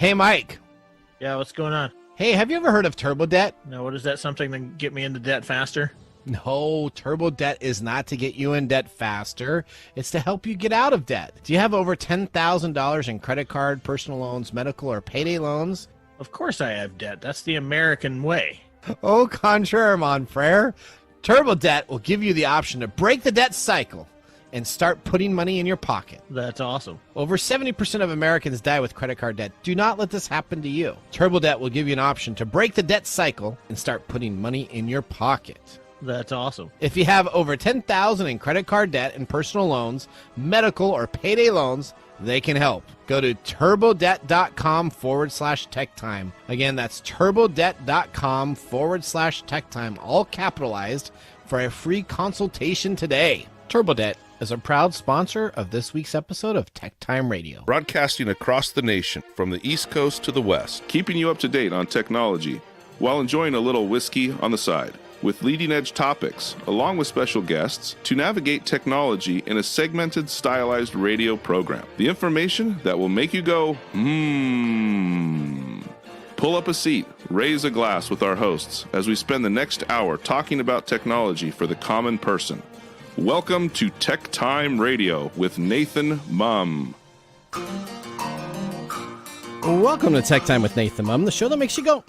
Hey, Mike. Yeah, what's going on? Hey, have you ever heard of turbo debt? No, what is that? Something to get me into debt faster? No, turbo debt is not to get you in debt faster. It's to help you get out of debt. Do you have over $10,000 in credit card, personal loans, medical, or payday loans? Of course I have debt. That's the American way. Au contraire, mon frere. Turbo debt will give you the option to break the debt cycle and start putting money in your pocket. That's awesome. Over 70% of Americans die with credit card debt. Do not let this happen to you. Turbo debt will give you an option to break the debt cycle and start putting money in your pocket. That's awesome. If you have over $10,000 in credit card debt and personal loans, medical, or payday loans, they can help. Go to turbodebt.com/techtime. Again, that's turbodebt.com/techtime, all capitalized, for a free consultation today. TurboDebt is a proud sponsor of this week's episode of Tech Time Radio. Broadcasting across the nation from the East Coast to the West, keeping you up to date on technology while enjoying a little whiskey on the side, with leading-edge topics, along with special guests, to navigate technology in a segmented, stylized radio program. The information that will make you go, Hmmm. Pull up a seat, raise a glass with our hosts as we spend the next hour talking about technology for the common person. Welcome to Tech Time Radio with Nathan Mumm. Welcome to Tech Time with Nathan Mumm, the show that makes you go,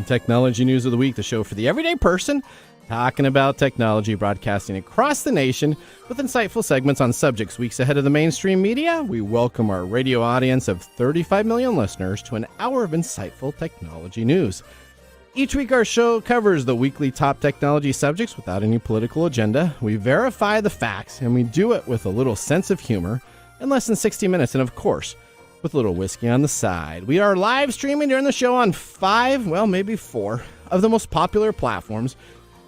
Technology News of the Week, the show for the everyday person, talking about technology, broadcasting across the nation with insightful segments on subjects weeks ahead of the mainstream media. We welcome our radio audience of 35 million listeners to an hour of insightful technology news. Each week our show covers the weekly top technology subjects without any political agenda. We verify the facts, and we do it with a little sense of humor in less than 60 minutes, and of course, with a little whiskey on the side. We are live streaming during the show on 5, well, maybe 4 of the most popular platforms,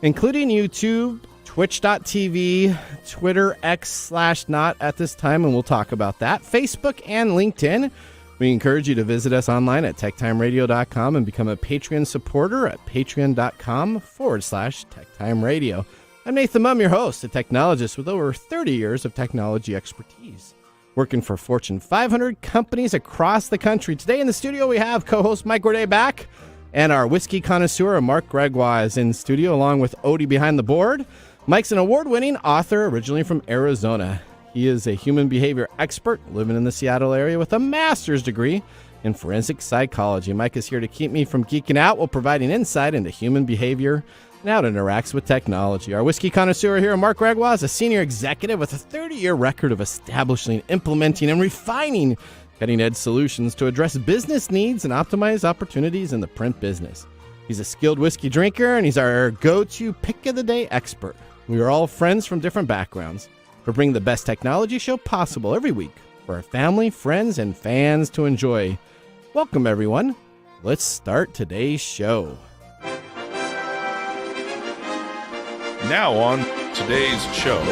including YouTube, Twitch.tv, Twitter, X/not at this time, and we'll talk about that, Facebook, and LinkedIn. We encourage you to visit us online at techtimeradio.com and become a Patreon supporter at patreon.com/techtimeradio. I'm Nathan Mumm, your host, a technologist with over 30 years of technology expertise, working for Fortune 500 companies across the country. Today in the studio, we have co-host Mike Gorday back, and our whiskey connoisseur, Mark Gregoire, is in studio along with Odie behind the board. Mike's an award-winning author originally from Arizona. He is a human behavior expert living in the Seattle area with a master's degree in forensic psychology. Mike is here to keep me from geeking out while providing insight into human behavior and how it interacts with technology. Our whiskey connoisseur here, Mark Gregoire, is a senior executive with a 30-year record of establishing, implementing, and refining cutting-edge solutions to address business needs and optimize opportunities in the print business. He's a skilled whiskey drinker, and he's our go-to pick-of-the-day expert. We are all friends from different backgrounds. We bring the best technology show possible every week for our family, friends, and fans to enjoy. Welcome, everyone. Let's start today's show. Now on today's show.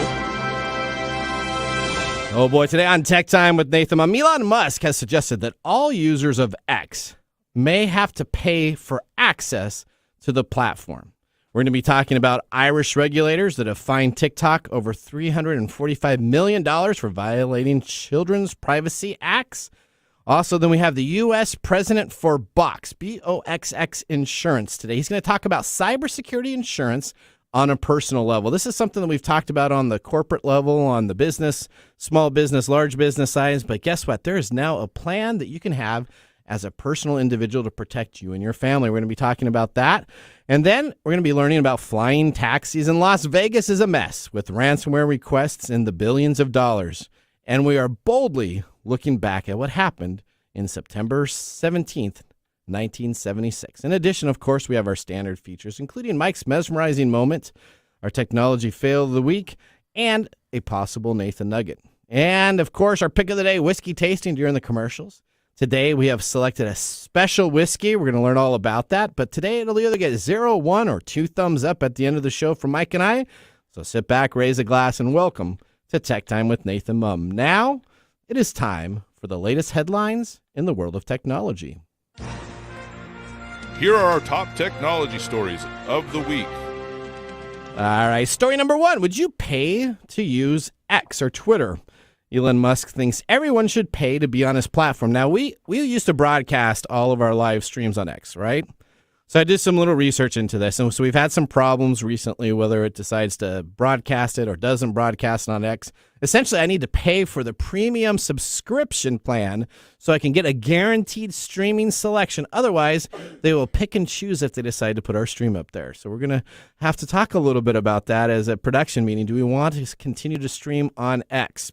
Oh boy, today on Tech Time with Nathan Mumm, Elon Musk has suggested that all users of X may have to pay for access to the platform. We're going to be talking about Irish regulators that have fined TikTok over $345 million for violating children's privacy acts. Also, then we have the U.S. president for Box, B-O-X-X Insurance today. He's going to talk about cybersecurity insurance on a personal level. This is something that we've talked about on the corporate level, on the business, small business, large business size. But guess what? There is now a plan that you can have as a personal individual to protect you and your family. We're going to be talking about that. And then we're going to be learning about flying taxis. And Las Vegas is a mess with ransomware requests in the billions of dollars. And we are boldly looking back at what happened in September 17th, 1976. In addition, of course, we have our standard features, including Mike's mesmerizing moment, our technology fail of the week, and a possible Nathan Nugget. And, of course, our pick of the day, whiskey tasting during the commercials. Today, we have selected a special whiskey. We're going to learn all about that. But today, it'll either get 0, 1, or 2 thumbs up at the end of the show from Mike and I. So sit back, raise a glass, and welcome to Tech Time with Nathan Mumm. Now, it is time for the latest headlines in the world of technology. Here are our top technology stories of the week. All right, story number 1. Would you pay to use X or Twitter Elon Musk thinks everyone should pay to be on his platform. Now, we used to broadcast all of our live streams on X, right? So I did some little research into this, and so we've had some problems recently, whether it decides to broadcast it or doesn't broadcast it on X. Essentially, I need to pay for the premium subscription plan so I can get a guaranteed streaming selection. Otherwise, they will pick and choose if they decide to put our stream up there. So we're going to have to talk a little bit about that as a production meeting. Do we want to continue to stream on X?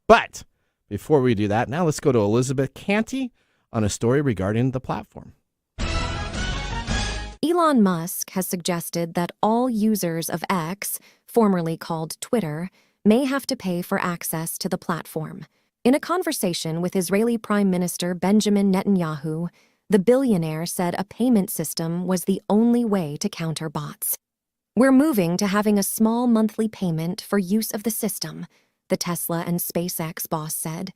But before we do that, now let's go to Elizabeth Canty on a story regarding the platform. Elon Musk has suggested that all users of X, formerly called Twitter, may have to pay for access to the platform. In a conversation with Israeli Prime Minister Benjamin Netanyahu, the billionaire said a payment system was the only way to counter bots. "We're moving to having a small monthly payment for use of the system," the Tesla and SpaceX boss said.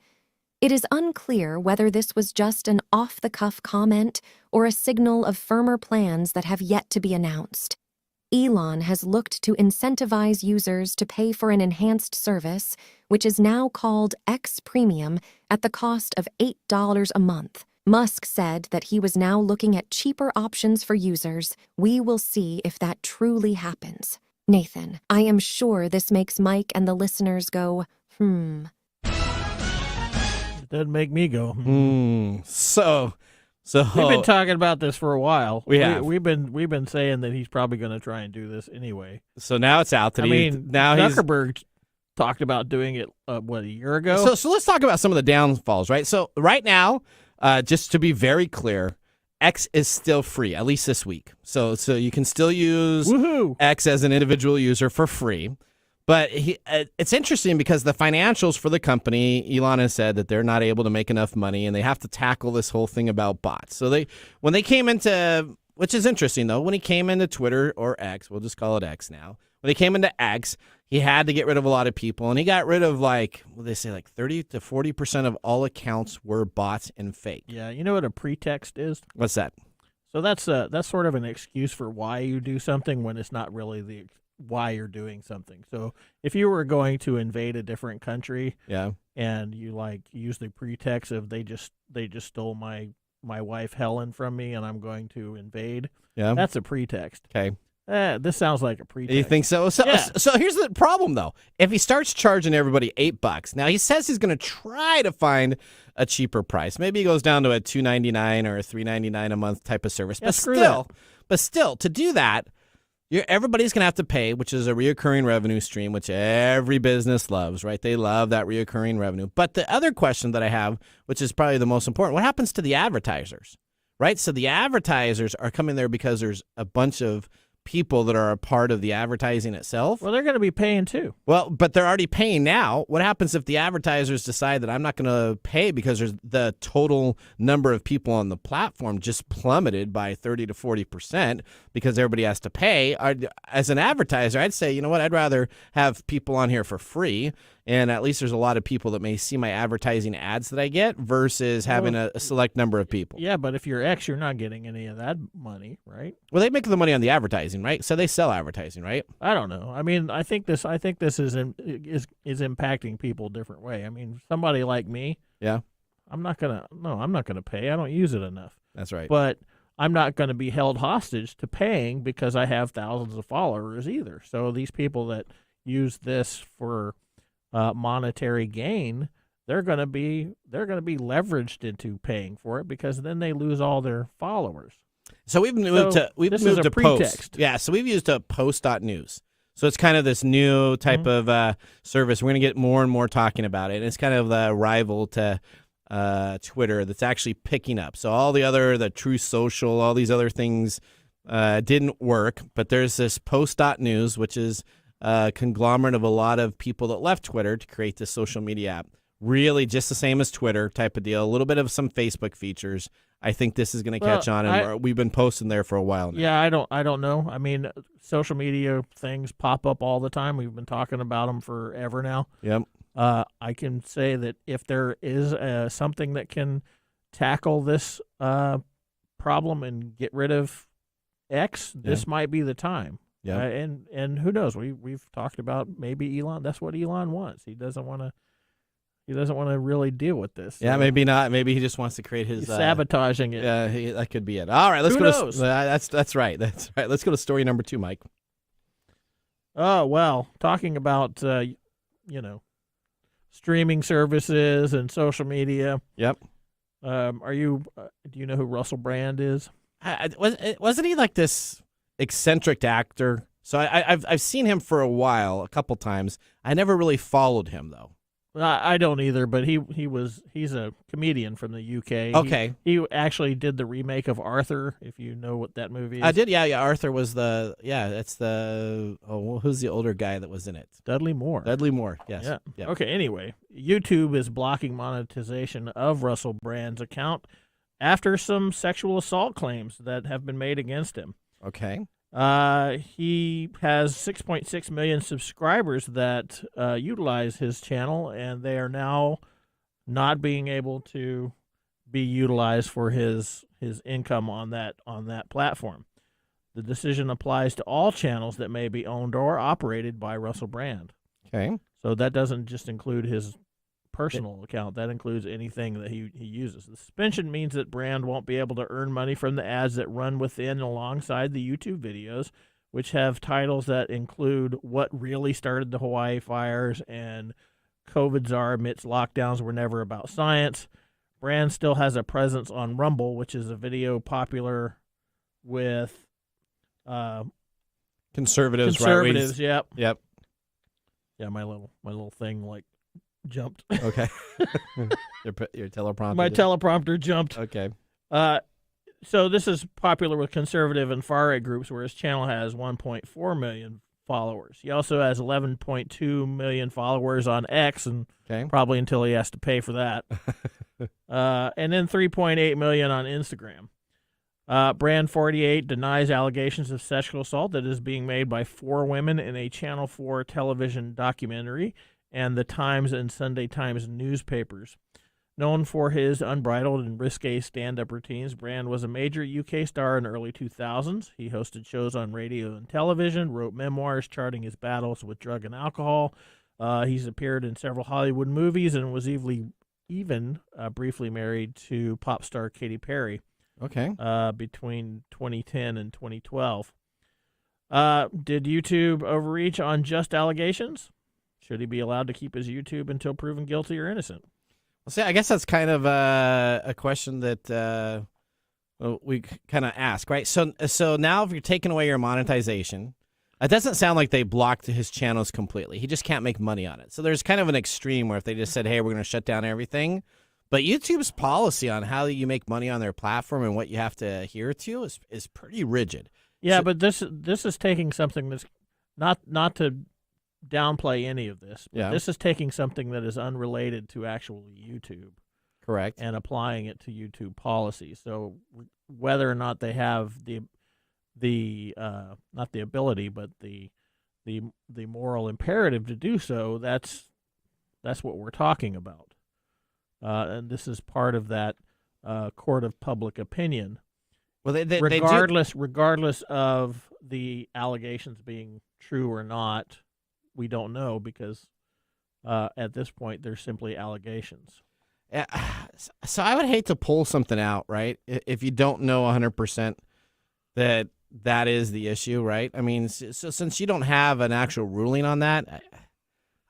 It is unclear whether this was just an off-the-cuff comment or a signal of firmer plans that have yet to be announced. Elon has looked to incentivize users to pay for an enhanced service, which is now called X Premium, at the cost of $8 a month. Musk said that he was now looking at cheaper options for users. We will see if that truly happens. Nathan, I am sure this makes Mike and the listeners go, It doesn't make me go. So We've been talking about this for a while. We have. We've been saying that he's probably going to try and do this anyway. So now it's out that Zuckerberg talked about doing it a year ago. So let's talk about some of the downfalls, right? So right now, just to be very clear, X is still free, at least this week. So you can still use X as an individual user for free. But it's interesting because the financials for the company, Elon has said that they're not able to make enough money and they have to tackle this whole thing about bots. So when they came into, which is interesting though, when he came into Twitter or X, we'll just call it X now. When they came into X, he had to get rid of a lot of people, and he got rid of like 30 to 40% of all accounts were bots and fake. Yeah, you know what a pretext is? What's that? So that's sort of an excuse for why you do something when it's not really why you're doing something. So if you were going to invade a different country, and you use the pretext of they just stole my wife Helen from me and I'm going to invade, that's a pretext. Okay. This sounds like a pretext. You think so? So here's the problem, though. If he starts charging everybody $8, now he says he's going to try to find a cheaper price. Maybe he goes down to a $2.99 or a $3.99 a month type of service. But still, to do that, everybody's going to have to pay, which is a reoccurring revenue stream, which every business loves, right? They love that reoccurring revenue. But the other question that I have, which is probably the most important, what happens to the advertisers, right? So the advertisers are coming there because there's a bunch of people that are a part of the advertising itself. Well, they're going to be paying too. Well, but they're already paying now. What happens if the advertisers decide that I'm not going to pay because the total number of people on the platform just plummeted by 30 to 40% because everybody has to pay? As an advertiser, I'd say, you know what, I'd rather have people on here for free, and at least there's a lot of people that may see my advertising ads that I get versus having a select number of people. Yeah, but if you're X, you're not getting any of that money, right? Well, they make the money on the advertising, right? So they sell advertising, right? I don't know. I mean, I think this is impacting people a different way. I mean, somebody like me, I'm not gonna pay. I don't use it enough. That's right. But I'm not going to be held hostage to paying because I have thousands of followers either. So these people that use this for monetary gain, they're going to be leveraged into paying for it because then they lose all their followers. So we've moved to pretext. Post. Yeah, so we've used a post.news. So it's kind of this new type of service. We're going to get more and more talking about it. And it's kind of the rival to Twitter that's actually picking up. So all the True Social, all these other things didn't work. But there's this post.news, which is a conglomerate of a lot of people that left Twitter to create this social media app. Really just the same as Twitter type of deal. A little bit of some Facebook features. I think this is going to catch on, and we've been posting there for a while now. Yeah, I don't know. I mean, social media things pop up all the time. We've been talking about them forever now. Yep. I can say that if there is something that can tackle this problem and get rid of X, this might be the time. Yeah. And who knows? We've talked about maybe Elon. That's what Elon wants. He doesn't want to. He doesn't want to really deal with this. Yeah, so maybe not. Maybe he just wants to create his he's sabotaging it. Yeah, that could be it. All right, let's Who go. knows? That's right. That's right. Let's go to story number 2, Mike. Oh well, talking about streaming services and social media. Yep. Do you know who Russell Brand is? Wasn't he like this eccentric actor? So I've seen him for a while, a couple times. I never really followed him though. I don't either, but he's a comedian from the UK. Okay. He actually did the remake of Arthur, if you know what that movie is. I did, yeah. Arthur was who's the older guy that was in it? Dudley Moore. Dudley Moore, yes. Yeah. Yep. Okay, anyway, YouTube is blocking monetization of Russell Brand's account after some sexual assault claims that have been made against him. Okay. He has 6.6 million subscribers that utilize his channel, and they are now not being able to be utilized for his income on that platform. The decision applies to all channels that may be owned or operated by Russell Brand. Okay. So that doesn't just include his personal account. That includes anything that he uses. The suspension means that Brand won't be able to earn money from the ads that run within and alongside the YouTube videos, which have titles that include What Really Started the Hawaii Fires and COVID Czar Admits Lockdowns Were Never About Science. Brand still has a presence on Rumble, which is a video popular with Conservatives, conservatives. Yep. Yep. Yeah, my little thing jumped. Okay. your teleprompter. My teleprompter jumped. Okay. So this is popular with conservative and far-right groups, where his channel has 1.4 million followers. He also has 11.2 million followers on X, and probably until he has to pay for that. And then 3.8 million on Instagram. Brand 48 denies allegations of sexual assault that is being made by 4 women in a Channel 4 television documentary and the Times and Sunday Times newspapers. Known for his unbridled and risque stand-up routines, Brand was a major UK star in the early 2000s. He hosted shows on radio and television, wrote memoirs charting his battles with drug and alcohol. He's appeared in several Hollywood movies and was even briefly married to pop star Katy Perry. Okay. Between 2010 and 2012. Did YouTube overreach on just allegations? Should he be allowed to keep his YouTube until proven guilty or innocent? Well, see, I guess that's kind of a question that we kind of ask, right? So now if you're taking away your monetization, it doesn't sound like they blocked his channels completely. He just can't make money on it. So there's kind of an extreme where if they just said, hey, we're going to shut down everything. But YouTube's policy on how you make money on their platform and what you have to adhere to is pretty rigid. Yeah, but this is taking something that's not to downplay any of this. But this is taking something that is unrelated to actual YouTube. Correct. And applying it to YouTube policy. So whether or not they have the not the ability, but the moral imperative to do so, that's what we're talking about. And this is part of that court of public opinion. Well, regardless of the allegations being true or not, we don't know because at this point they're simply allegations. So I would hate to pull something out, right? If you don't know 100% that is the issue, right? I mean, so since you don't have an actual ruling on that,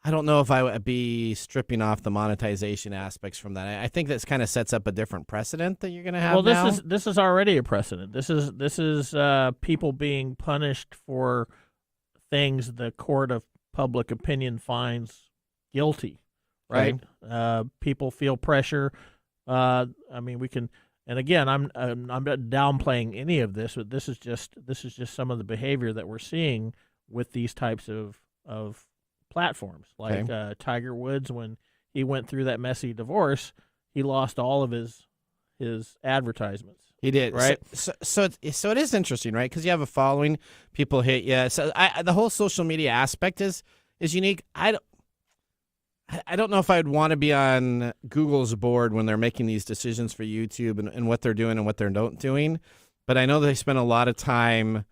I don't know if I would be stripping off the monetization aspects from that. I think this kind of sets up a different precedent that you're going to have. Well, this is already a precedent. This is people being punished for things the court of public opinion finds guilty, right? People feel pressure. I mean, we can, and again, I'm not downplaying any of this, but this is just some of the behavior that we're seeing with these types of platforms, like Tiger Woods. When he went through that messy divorce, he lost all of his advertisements. He did, right? So it is interesting, right? Because you have a following, people hit you. So the whole social media aspect is unique. I don't know if I'd want to be on Google's board when they're making these decisions for YouTube and what they're doing and what they're not doing. But I know they spend a lot of time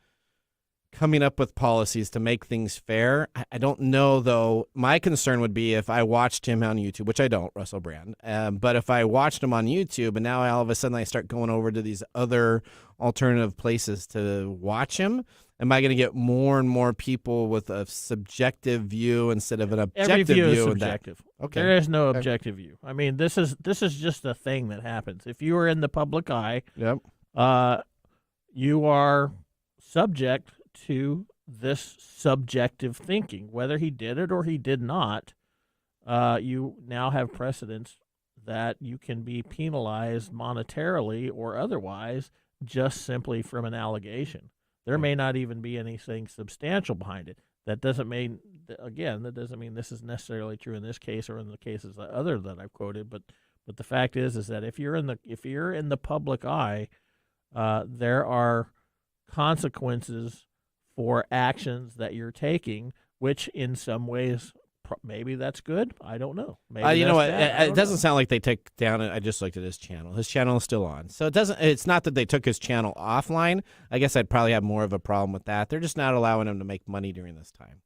coming up with policies to make things fair. I don't know, though. My concern would be if I watched him on YouTube, which I don't, Russell Brand. But if I watched him on YouTube and now all of a sudden I start going over to these other alternative places to watch him, am I going to get more and more people with a subjective view instead of an objective Every view? Is view? subjective. Okay. There is no objective view. I mean, this is just a thing that happens. If you are in the public eye, Yep. You are subject to this subjective thinking. Whether he did it or he did not, you now have precedents that you can be penalized monetarily or otherwise just simply from an allegation. There may not even be anything substantial behind it. That doesn't mean this is necessarily true in this case or in the cases that I've quoted. But the fact is that if you're in the public eye, there are consequences for actions that you're taking, which in some ways maybe that's good. I don't know. Maybe you know what? bad. It doesn't sound like they took down. I just looked at his channel. His channel is still on, so it doesn't. It's not that they took his channel offline. I guess I'd probably have more of a problem with that. They're just not allowing him to make money during this time.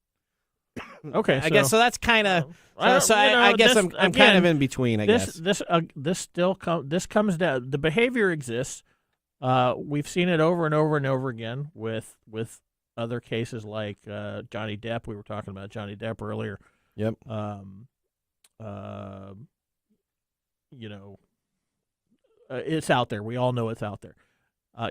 Okay, I guess so. That's kind of. I guess I'm kind of in between. I guess this comes down. The behavior exists. We've seen it over and over and over again with other cases like Johnny Depp. We were talking about Johnny Depp earlier. Yep. It's out there. We all know it's out there.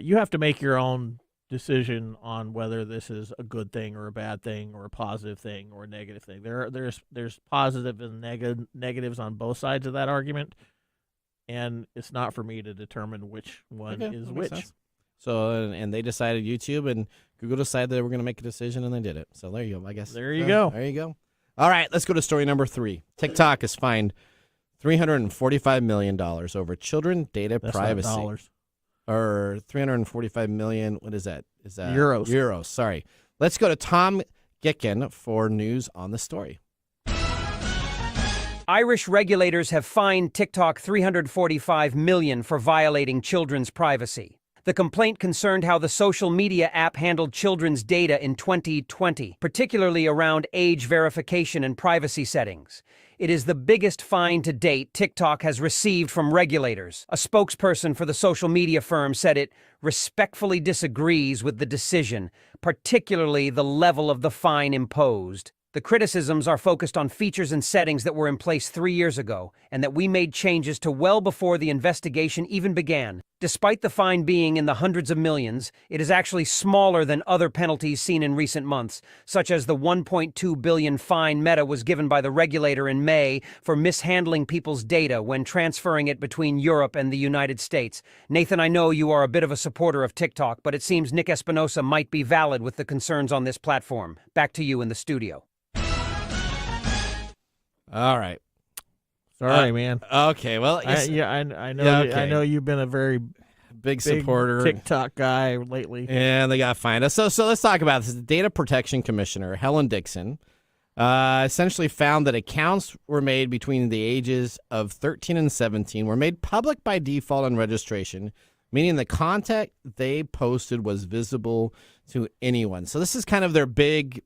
You have to make your own decision on whether this is a good thing or a bad thing or a positive thing or a negative thing. There's positive and negatives on both sides of that argument, and it's not for me to determine which one is which. Sense. So, and they decided, YouTube and Google decided they were going to make a decision, and they did it. So there you go, I guess. There you go. There you go. All right, let's go to story number 3. TikTok has fined $345 million over children data privacy. Not dollars. Or $345 million. What is that? Is that euros? Euros. Sorry. Let's go to Tom Gitkin for news on the story. Irish regulators have fined TikTok $345 million for violating children's privacy. The complaint concerned how the social media app handled children's data in 2020, particularly around age verification and privacy settings. It is the biggest fine to date TikTok has received from regulators. A spokesperson for the social media firm said it respectfully disagrees with the decision, particularly the level of the fine imposed. The criticisms are focused on features and settings that were in place 3 years ago, and that we made changes to well before the investigation even began. Despite the fine being in the hundreds of millions, it is actually smaller than other penalties seen in recent months, such as the $1.2 billion fine Meta was given by the regulator in May for mishandling people's data when transferring it between Europe and the United States. Nathan, I know you are a bit of a supporter of TikTok, but it seems Nick Espinosa might be valid with the concerns on this platform. Back to you in the studio. All right. Sorry, man. Okay. Well, I know. Yeah, okay. I know you've been a very big supporter TikTok guy lately. And they got fined. So let's talk about this. The Data Protection Commissioner, Helen Dixon, essentially found that accounts were made between the ages of 13 and 17 were made public by default on registration, meaning the content they posted was visible to anyone. So this is kind of their big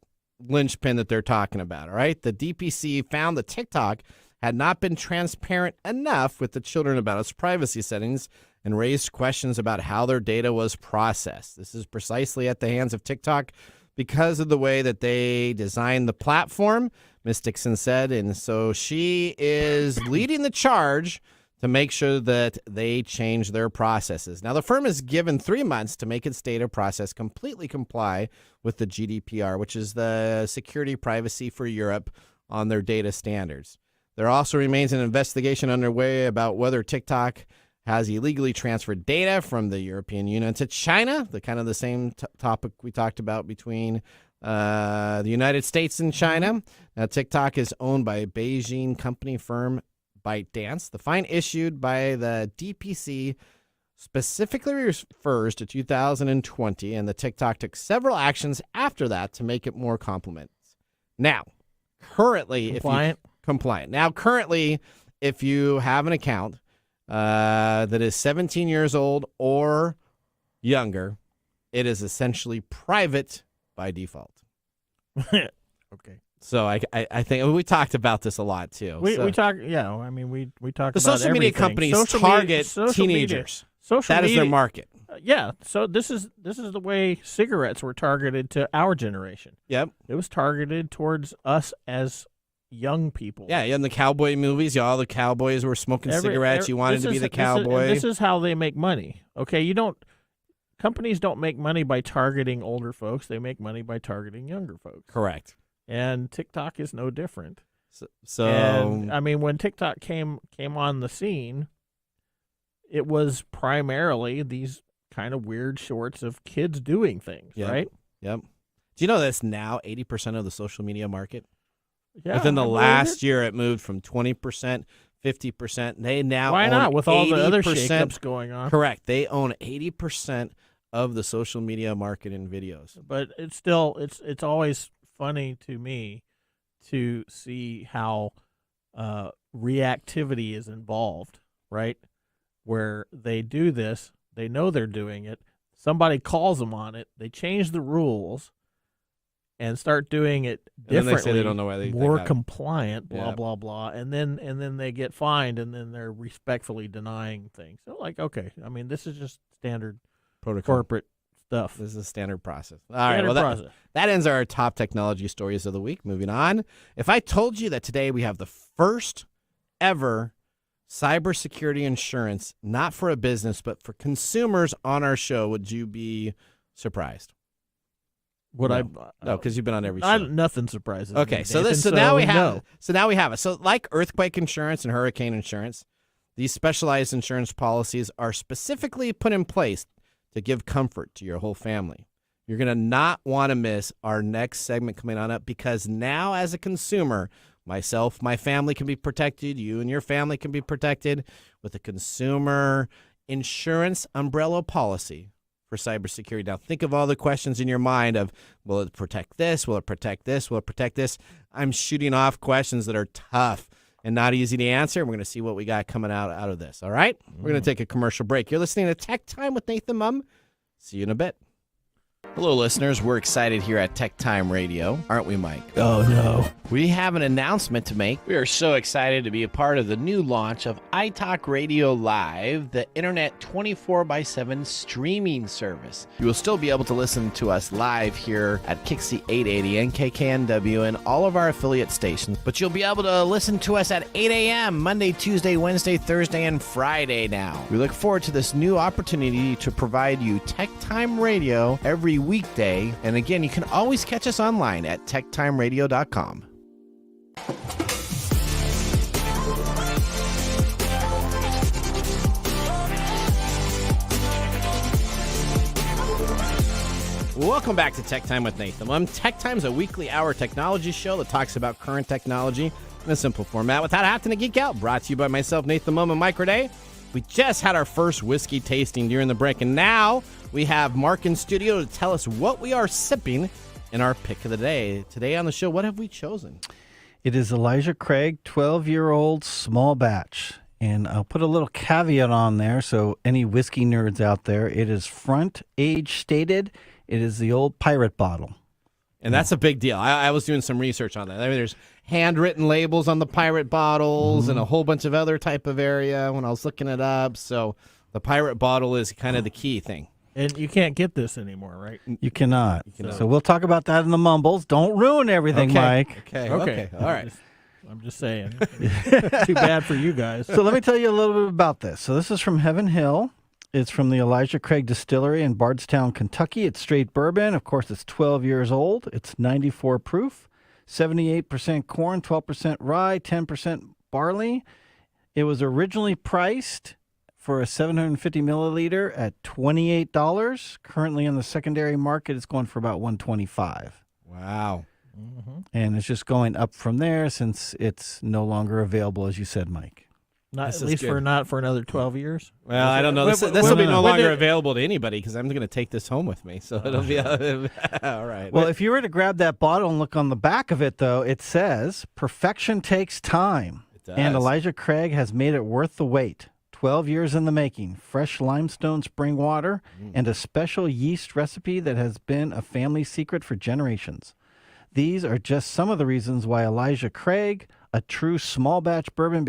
linchpin that they're talking about, all right? The DPC found that TikTok had not been transparent enough with the children about its privacy settings and raised questions about how their data was processed. This is precisely at the hands of TikTok because of the way that they designed the platform, Ms. Dixon said, and so she is leading the charge to make sure that they change their processes. Now, the firm is given 3 months to make its data process completely comply with the GDPR, which is the Security Privacy for Europe, on their data standards. There also remains an investigation underway about whether TikTok has illegally transferred data from the European Union to China, the same topic we talked about between the United States and China. Now, TikTok is owned by a Beijing company firm, ByteDance. The fine issued by the DPC specifically refers to 2020, and the TikTok took several actions after that to make it more compliant. Now, currently, if you have an account that is 17 years old or younger, it is essentially private by default. Okay. So I think we talked about this a lot too. We talk. Yeah. I mean, we talk about social media companies target teenagers. That is their market. Yeah. So this is the way cigarettes were targeted to our generation. Yep. It was targeted towards us as young people. Yeah, in the cowboy movies, all the cowboys were smoking cigarettes. You wanted to be the cowboy. This is how they make money. Okay, companies don't make money by targeting older folks. They make money by targeting younger folks. Correct. And TikTok is no different. So and, I mean, when TikTok came on the scene, it was primarily these kind of weird shorts of kids doing things, right? Yep. Do you know that's now 80% of the social media market? Yeah, within the last year, it moved from 20%, 50%. They now why own not with all the other 80%. shakeups going on? Correct. They own 80% of the social media market in videos. But it's still it's always funny to me to see how reactivity is involved, right? Where they do this, they know they're doing it. Somebody calls them on it. They change the rules. And start doing it differently, and then they say they don't know why they more compliant, blah blah blah, and then they get fined, and then they're respectfully denying things. So, like, okay, I mean, this is just standard protocol, corporate stuff. This is a standard process. All right, well, that ends our top technology stories of the week. Moving on, if I told you that today we have the first ever cybersecurity insurance, not for a business but for consumers, on our show, would you be surprised? No, because you've been on every show. Nothing surprises me. Okay, so now we have it. So like earthquake insurance and hurricane insurance, these specialized insurance policies are specifically put in place to give comfort to your whole family. You're going to not want to miss our next segment coming on up, because now as a consumer, myself, my family can be protected. You and your family can be protected with a consumer insurance umbrella policy for cybersecurity. Now, think of all the questions in your mind of, will it protect this? Will it protect this? Will it protect this? I'm shooting off questions that are tough and not easy to answer. We're going to see what we got coming out of this, all right? We're going to take a commercial break. You're listening to Tech Time with Nathan Mumm. See you in a bit. Hello, listeners. We're excited here at TechTime Radio, aren't we, Mike? Oh, no. We have an announcement to make. We are so excited to be a part of the new launch of iTalk Radio Live, the internet 24/7 streaming service. You will still be able to listen to us live here at Kixie 880 and KKNW and all of our affiliate stations, but you'll be able to listen to us at 8 a.m. Monday, Tuesday, Wednesday, Thursday, and Friday now. We look forward to this new opportunity to provide you TechTime Radio every weekday. And again, you can always catch us online at techtimeradio.com. Welcome back to Tech Time with Nathan Mumm. Tech Time is a weekly hour technology show that talks about current technology in a simple format without having to geek out. Brought to you by myself, Nathan Mumm, and Mike Day. We just had our first whiskey tasting during the break, and now we have Mark in studio to tell us what we are sipping in our pick of the day. Today on the show, what have we chosen? It is Elijah Craig 12-year-old small batch. And I'll put a little caveat on there, so any whiskey nerds out there, it is front age stated. It is the old pirate bottle. And that's a big deal. I was doing some research on that. I mean, there's handwritten labels on the pirate bottles and a whole bunch of other type of area when I was looking it up. So the pirate bottle is kind of the key thing. And you can't get this anymore, right? You cannot. So we'll talk about that in the mumbles. Don't ruin everything, Mike. Okay. All right. I'm just saying. Too bad for you guys. So let me tell you a little bit about this. So this is from Heaven Hill. It's from the Elijah Craig Distillery in Bardstown, Kentucky. It's straight bourbon. Of course, it's 12 years old. It's 94 proof, 78% corn, 12% rye, 10% barley. It was originally priced for a 750 milliliter at $28. Currently on the secondary market, it's going for about $125. Wow. And it's just going up from there since it's no longer available, as you said, Mike. Not at least for another 12 years. Well, I don't know. This will be no longer available to anybody because I'm going to take this home with me. So it'll be all right. Well, if you were to grab that bottle and look on the back of it, though, it says, "Perfection takes time." It does. And Elijah Craig has made it worth the wait. 12 years in the making, fresh limestone spring water, and a special yeast recipe that has been a family secret for generations. These are just some of the reasons why Elijah Craig, a true small batch bourbon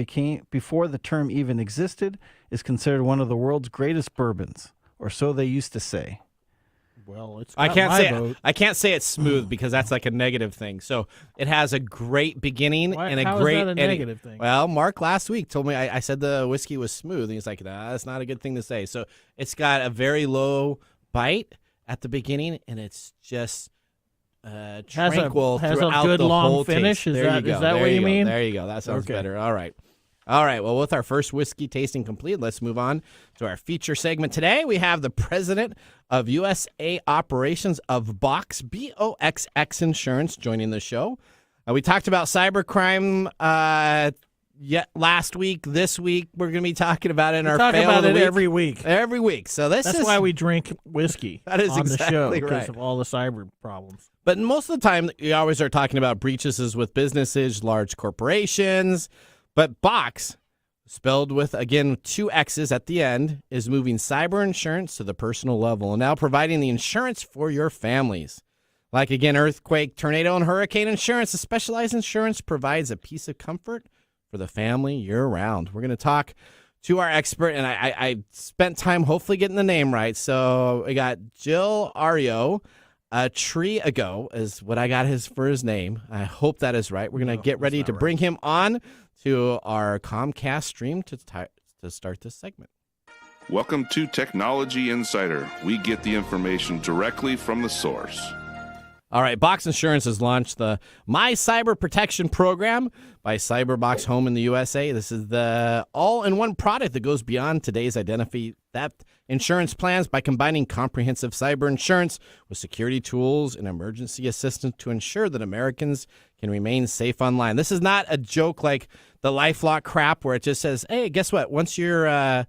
before the term even existed, is considered one of the world's greatest bourbons, or so they used to say. Well, it's I got can't my say vote. I can't say it's smooth because that's like a negative thing. So it has a great beginning and a How great is that a ending. negative thing? Well, Mark last week told me I said the whiskey was smooth, and he's like, nah, that's not a good thing to say. So it's got a very low bite at the beginning, and it's just tranquil has a throughout good the long whole finish? taste. Is There that- you go. is that There what you go. mean? There you go. That sounds Okay. better. All right. All right, well, with our first whiskey tasting complete, let's move on to our feature segment. Today, we have the president of USA Operations of Box, BOXX Insurance, joining the show. We talked about cybercrime last week. This week, we're going to be talking about it in our talk fail about of the it week. every week. Every week. So That's why we drink whiskey That is on the show, exactly because right. of all the cyber problems. But most of the time, we always are talking about breaches with businesses, large corporations. But Box, spelled with, again, 2 X's at the end, is moving cyber insurance to the personal level and now providing the insurance for your families. Like, again, earthquake, tornado, and hurricane insurance, a specialized insurance provides a piece of comfort for the family year-round. We're going to talk to our expert, and I spent time hopefully getting the name right. So we got Jill Ario. A tree ago is what I got for his name. I hope that is right. We're going to get ready to bring him on to our Comcast stream to start this segment. Welcome to Technology Insider. We get the information directly from the source. All right, Box Insurance has launched the My Cyber Protection Program by Cyberbox Home in the USA. This is the all-in-one product that goes beyond today's identity theft insurance plans by combining comprehensive cyber insurance with security tools and emergency assistance to ensure that Americans can remain safe online. This is not a joke like the LifeLock crap where it just says, hey, guess what? Once you're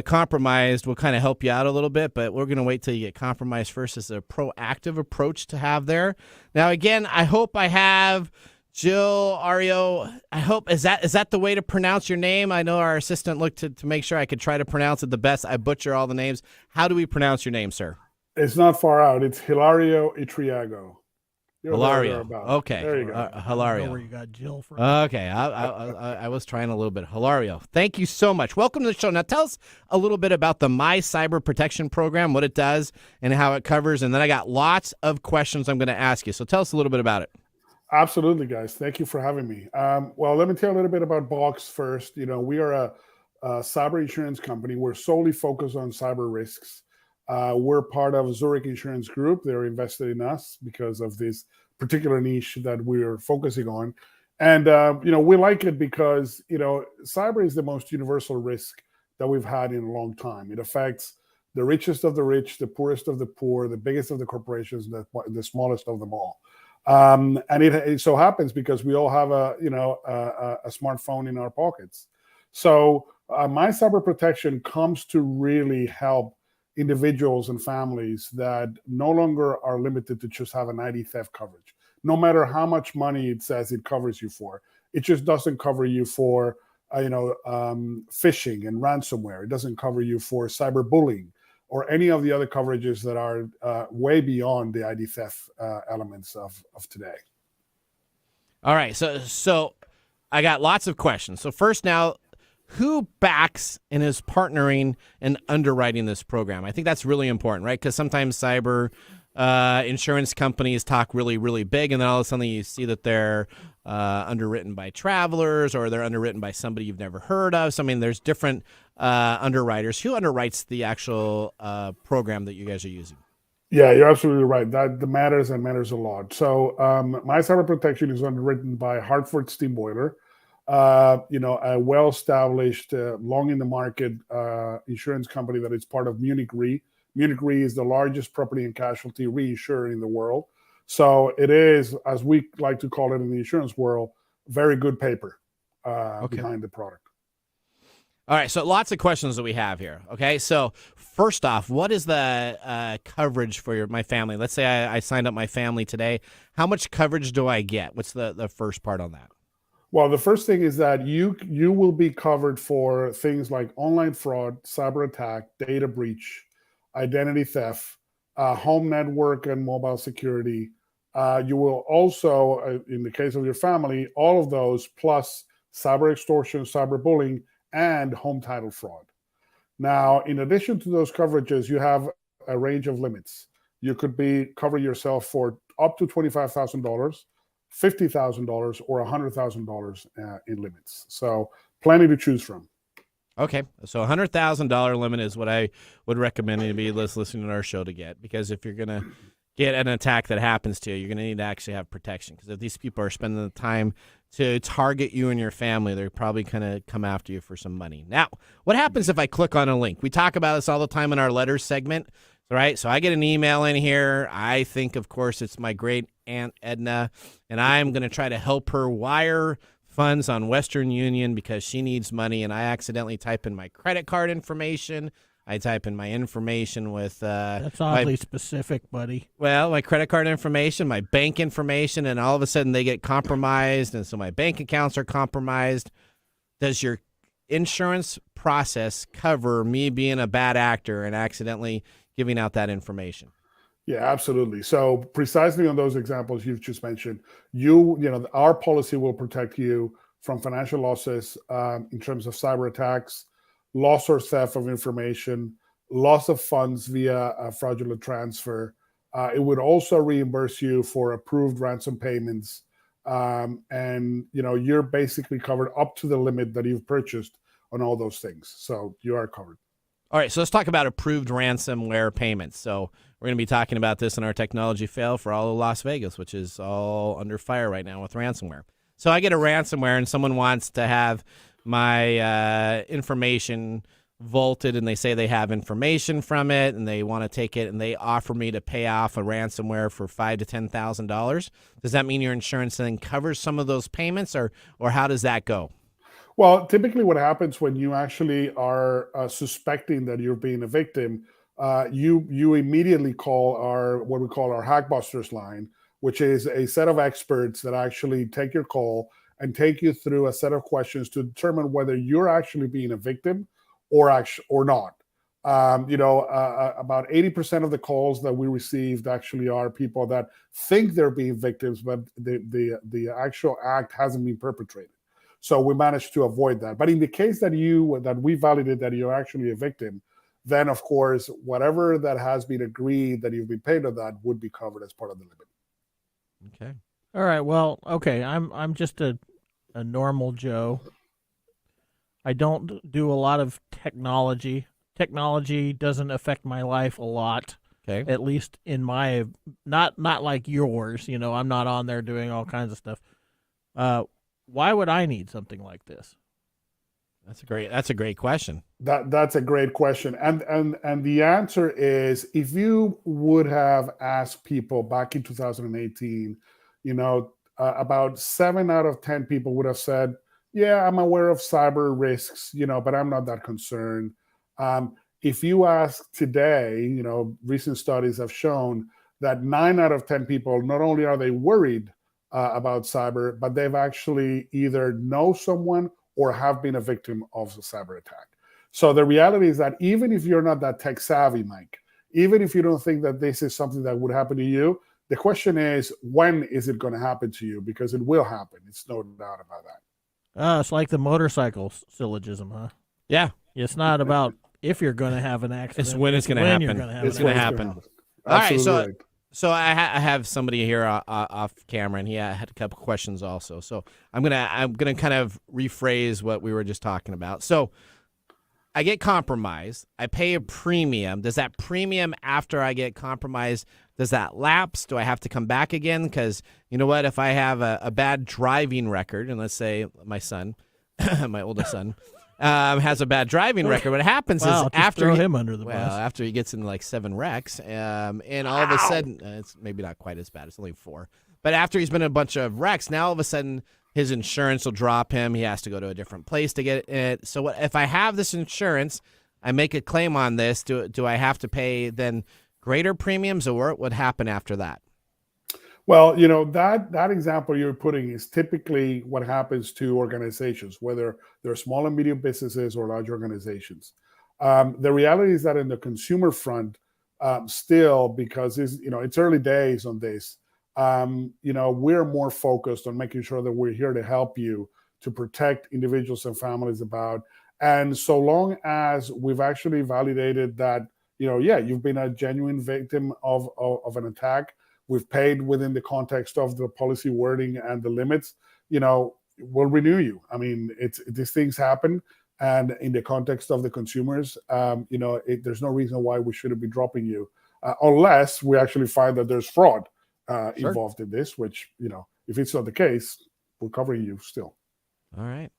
compromised, we'll kind of help you out a little bit, but we're going to wait till you get compromised first. It's a proactive approach to have there. Now, again, I hope I have Jill Ario. I hope, is that the way to pronounce your name? I know our assistant looked to make sure I could try to pronounce it the best. I butcher all the names. How do we pronounce your name, sir? It's not far out. It's Hilario Itriago. Hilario. Okay. There you go. I don't know Hilario. where you got Jill from. Okay. I was trying a little bit. Hilario. Thank you so much. Welcome to the show. Now tell us a little bit about the My Cyber Protection Program, what it does and how it covers. And then I got lots of questions I'm going to ask you. So tell us a little bit about it. Absolutely, guys. Thank you for having me. Well, let me tell you a little bit about Box first. You know, we are a cyber insurance company. We're solely focused on cyber risks. We're part of Zurich Insurance Group. They're invested in us because of this particular niche that we're focusing on. And, we like it because, cyber is the most universal risk that we've had in a long time. It affects the richest of the rich, the poorest of the poor, the biggest of the corporations, the smallest of them all. And it so happens because we all have a smartphone in our pockets. So My Cyber Protection comes to really help individuals and families that no longer are limited to just have an ID theft coverage. No matter how much money it says it covers you for, it just doesn't cover you for phishing and ransomware. It doesn't cover you for cyberbullying or any of the other coverages that are way beyond the ID theft elements of today. All right. So I got lots of questions. So first now, who backs and is partnering and underwriting this program? I think that's really important, right? Because sometimes cyber insurance companies talk really, really big, and then all of a sudden you see that they're underwritten by Travelers or they're underwritten by somebody you've never heard of. So, I mean, there's different underwriters. Who underwrites the actual program that you guys are using? Yeah, you're absolutely right. That matters and matters a lot. So My Cyber Protection is underwritten by Hartford Steam Boiler. A well-established, long in the market insurance company that is part of Munich Re. Munich Re is the largest property and casualty reinsurer in the world. So it is, as we like to call it in the insurance world, very good paper behind the product. All right, so lots of questions that we have here. Okay, so first off, what is the coverage for my family? Let's say I signed up my family today. How much coverage do I get? What's the first part on that? Well, the first thing is that you will be covered for things like online fraud, cyber attack, data breach, identity theft, home network and mobile security. You will also, in the case of your family, all of those plus cyber extortion, cyber bullying, and home title fraud. Now, in addition to those coverages, you have a range of limits. You could be cover yourself for up to $25,000, $50,000, or $100,000 in limits. So plenty to choose from. Okay, so $100,000 limit is what I would recommend anybody listening to our show to get, because if you're going to get an attack that happens to you, you're going to need to actually have protection, because if these people are spending the time to target you and your family, they're probably going to come after you for some money. Now, what happens if I click on a link? We talk about this all the time in our letters segment, right? So I get an email in here. I think, of course, it's my great Aunt Edna, and I'm going to try to help her wire funds on Western Union because she needs money, and I accidentally type in my credit card information. I type in my information with that's oddly specific, buddy. Well, my credit card information, my bank information, and all of a sudden they get compromised, and so my bank accounts are compromised. Does your insurance process cover me being a bad actor and accidentally giving out that information? Yeah, absolutely. So precisely on those examples you've just mentioned, our policy will protect you from financial losses in terms of cyber attacks, loss or theft of information, loss of funds via a fraudulent transfer. It would also reimburse you for approved ransom payments. And you're basically covered up to the limit that you've purchased on all those things. So you are covered. All right, so let's talk about approved ransomware payments. So we're going to be talking about this in our technology fail for all of Las Vegas, which is all under fire right now with ransomware. So I get a ransomware and someone wants to have my information vaulted, and they say they have information from it and they want to take it, and they offer me to pay off a ransomware for $5,000 to $10,000. Does that mean your insurance then covers some of those payments, or how does that go? Well, typically what happens when you actually are suspecting that you're being a victim, you immediately call what we call our Hackbusters line, which is a set of experts that actually take your call and take you through a set of questions to determine whether you're actually being a victim or not. About 80% of the calls that we received actually are people that think they're being victims, but the actual act hasn't been perpetrated. So we managed to avoid that. But in the case that we validate that you're actually a victim, then of course, whatever that has been agreed that you've been paid on that would be covered as part of the limit. Okay. All right. Well, okay. I'm just a normal Joe. I don't do a lot of technology. Technology doesn't affect my life a lot. Okay. At least in my not like yours. I'm not on there doing all kinds of stuff. Why would I need something like this? That's a great question. That's a great question. And the answer is, if you would have asked people back in 2018, about 7 out of 10 people would have said, yeah, I'm aware of cyber risks, but I'm not that concerned. If you ask today, recent studies have shown that 9 out of 10 people, not only are they worried about cyber, but they've actually either know someone or have been a victim of a cyber attack. So the reality is that even if you're not that tech savvy, Mike, even if you don't think that this is something that would happen to you, the question is, when is it going to happen to you? Because it will happen. It's no doubt about that. It's like the motorcycle syllogism, huh? Yeah. It's not about if you're going to have an accident. It's when it's going to happen. It's going to happen. All right, so I have somebody here off camera, and he had a couple questions also. So I'm gonna kind of rephrase what we were just talking about. So I get compromised. I pay a premium. Does that premium after I get compromised, does that lapse? Do I have to come back again? Because you know what? If I have a bad driving record, and let's say my son, my oldest son, has a bad driving record. What happens is after him under the bus. After he gets into like 7 wrecks, and all of a sudden it's maybe not quite as bad. It's only 4, but after he's been in a bunch of wrecks, now all of a sudden his insurance will drop him. He has to go to a different place to get it. So if I have this insurance, I make a claim on this. Do I have to pay then greater premiums, or what would happen after that? Well, you know, that example you're putting is typically what happens to organizations, whether they're small and medium businesses or large organizations. The reality is that in the consumer front, still, because it's early days on this, we're more focused on making sure that we're here to help you to protect individuals and families about. And so long as we've actually validated that, you've been a genuine victim of an attack, we've paid within the context of the policy wording and the limits, we'll renew you. I mean, these things happen. And in the context of the consumers, there's no reason why we shouldn't be dropping you, unless we actually find that there's fraud involved in this, which, if it's not the case, we're covering you still. All right.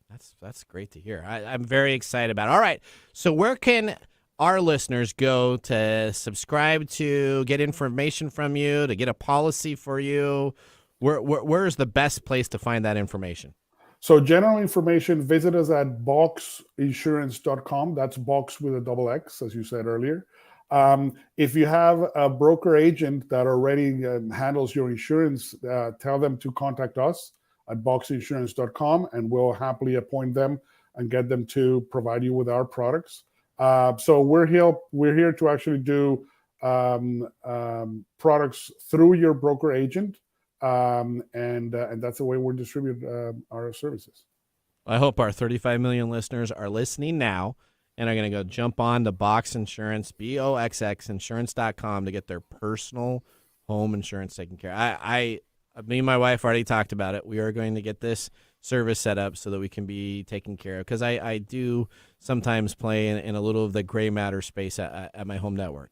That's great to hear. I'm very excited about it. All right. So where can our listeners go to subscribe to, get information from you, to get a policy for you? Where's the best place to find that information? So general information, visit us at boxinsurance.com. That's box with a double X, as you said earlier. If you have a broker agent that already handles your insurance, tell them to contact us at boxinsurance.com, and we'll happily appoint them and get them to provide you with our products. So we're here to actually do products through your broker agent. And that's the way we distribute our services. I hope our 35 million listeners are listening now and are going to go jump on to Box Insurance, BOXX insurance.com, to get their personal home insurance taken care of. Me and my wife already talked about it. We are going to get this service set up so that we can be taken care of, because I do sometimes play in a little of the gray matter space at my home network.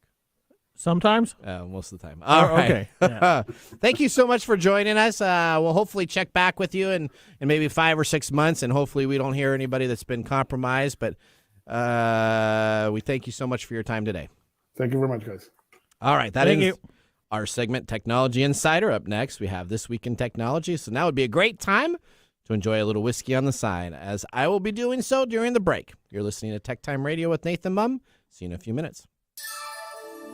Sometimes? Most of the time. All right. Okay. Yeah. Thank you so much for joining us. We'll hopefully check back with you in maybe 5 or 6 months, and hopefully we don't hear anybody that's been compromised. But we thank you so much for your time today. Thank you very much, guys. All right. That is our segment, Technology Insider. Up next, we have This Week in Technology. So now would be a great time to enjoy a little whiskey on the side, as I will be doing so during the break. You're listening to TechTime Radio with Nathan Mumm. See you in a few minutes.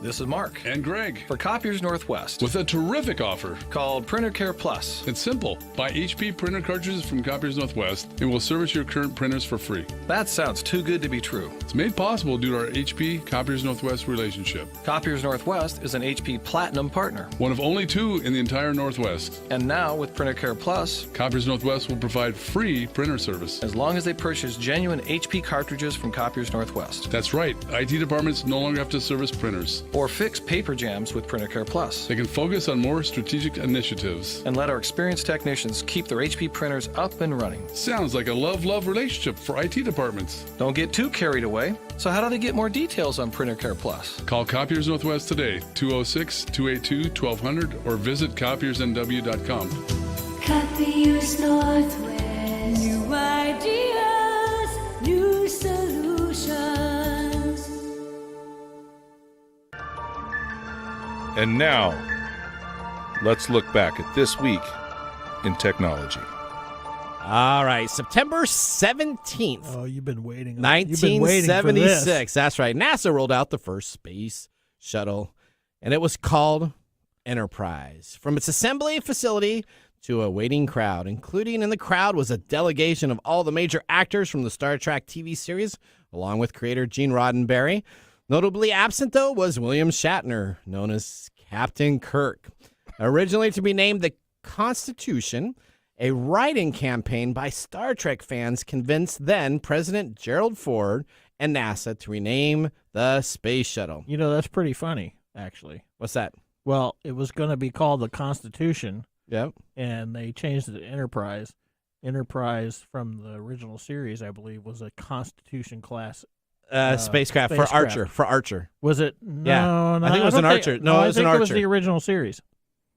This is Mark. And Greg. For Copiers Northwest. With a terrific offer. Called Printer Care Plus. It's simple. Buy HP printer cartridges from Copiers Northwest, and we'll service your current printers for free. That sounds too good to be true. It's made possible due to our HP Copiers Northwest relationship. Copiers Northwest is an HP Platinum partner. One of only 2 in the entire Northwest. And now with Printer Care Plus, Copiers Northwest will provide free printer service. As long as they purchase genuine HP cartridges from Copiers Northwest. That's right. IT departments no longer have to service printers. Or fix paper jams with Printer Care Plus. They can focus on more strategic initiatives. And let our experienced technicians keep their HP printers up and running. Sounds like a love-love relationship for IT departments. Don't get too carried away. So how do they get more details on Printer Care Plus? Call Copiers Northwest today, 206-282-1200, or visit copiersnw.com. Copiers Northwest. New ideas, new solutions. And now, let's look back at this week in technology. All right, September 17th. Oh, you've been waiting. 1976. That's right. NASA rolled out the first space shuttle, and it was called Enterprise. From its assembly facility to a waiting crowd, including in the crowd was a delegation of all the major actors from the Star Trek TV series, along with creator Gene Roddenberry. Notably absent, though, was William Shatner, known as Captain Kirk. Originally to be named the Constitution, a write-in campaign by Star Trek fans convinced then-President Gerald Ford and NASA to rename the space shuttle. You know, that's pretty funny, actually. What's that? Well, it was going to be called the Constitution. Yep. And they changed it to Enterprise. Enterprise from the original series, I believe, was a Constitution-class spacecraft for Archer. Was it? No, yeah. no. I think it was an Archer. No, it was an Archer. It was the original series.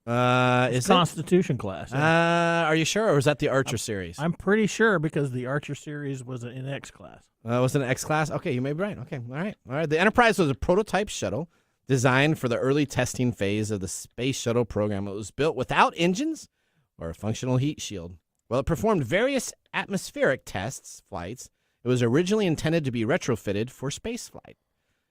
Is Constitution class? Yeah. Are you sure, or was that the Archer series? I'm pretty sure, because the Archer series was an X class. Was it an X class? Okay, you may be right. Okay, all right. The Enterprise was a prototype shuttle designed for the early testing phase of the space shuttle program. It was built without engines or a functional heat shield. While it performed various atmospheric flights, it was originally intended to be retrofitted for spaceflight.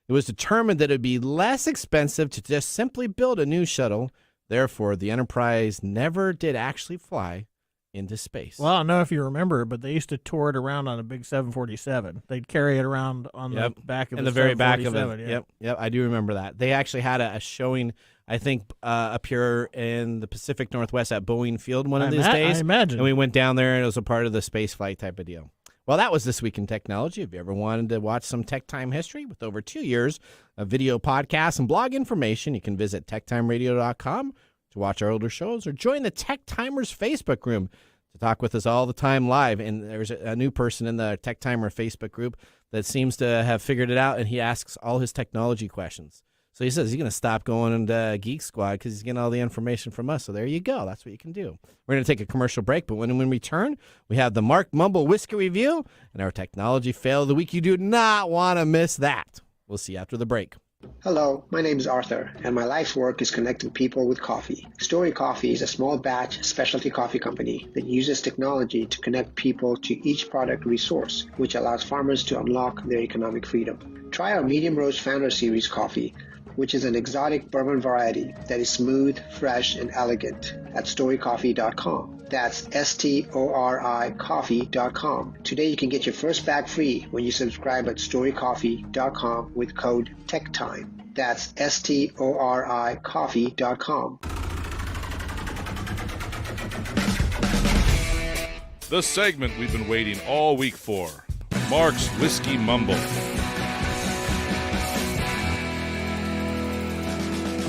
It was determined that it would be less expensive to just simply build a new shuttle Therefore, the Enterprise never did actually fly into space. Well, I don't know if you remember, but they used to tour it around on a big 747. They'd carry it around on the back of in the very back of it. Yeah. Yep, I do remember that. They actually had a showing, I think, up here in the Pacific Northwest at Boeing Field one of these days. I imagine. And we went down there, and it was a part of the space flight type of deal. Well, that was This Week in Technology. If you ever wanted to watch some Tech Time history with over 2 years of video podcasts and blog information, you can visit techtimeradio.com to watch our older shows or join the Tech Timers Facebook room to talk with us all the time live. And there's a new person in the Tech Timer Facebook group that seems to have figured it out, and he asks all his technology questions. So he says he's going to stop going into Geek Squad because he's getting all the information from us. So there you go. That's what you can do. We're going to take a commercial break, but when we return, we have the Mark Mumble Whiskey Review and our Technology Fail of the Week. You do not want to miss that. We'll see you after the break. Hello, my name is Arthur, and my life's work is connecting people with coffee. Story Coffee is a small batch specialty coffee company that uses technology to connect people to each product resource, which allows farmers to unlock their economic freedom. Try our Medium Roast Founder Series coffee, which is an exotic bourbon variety that is smooth, fresh, and elegant at storycoffee.com. That's STORI coffee.com. Today you can get your first bag free when you subscribe at storycoffee.com with code TechTime. That's STORI coffee.com. The segment we've been waiting all week for. Mark's Whiskey Mumble.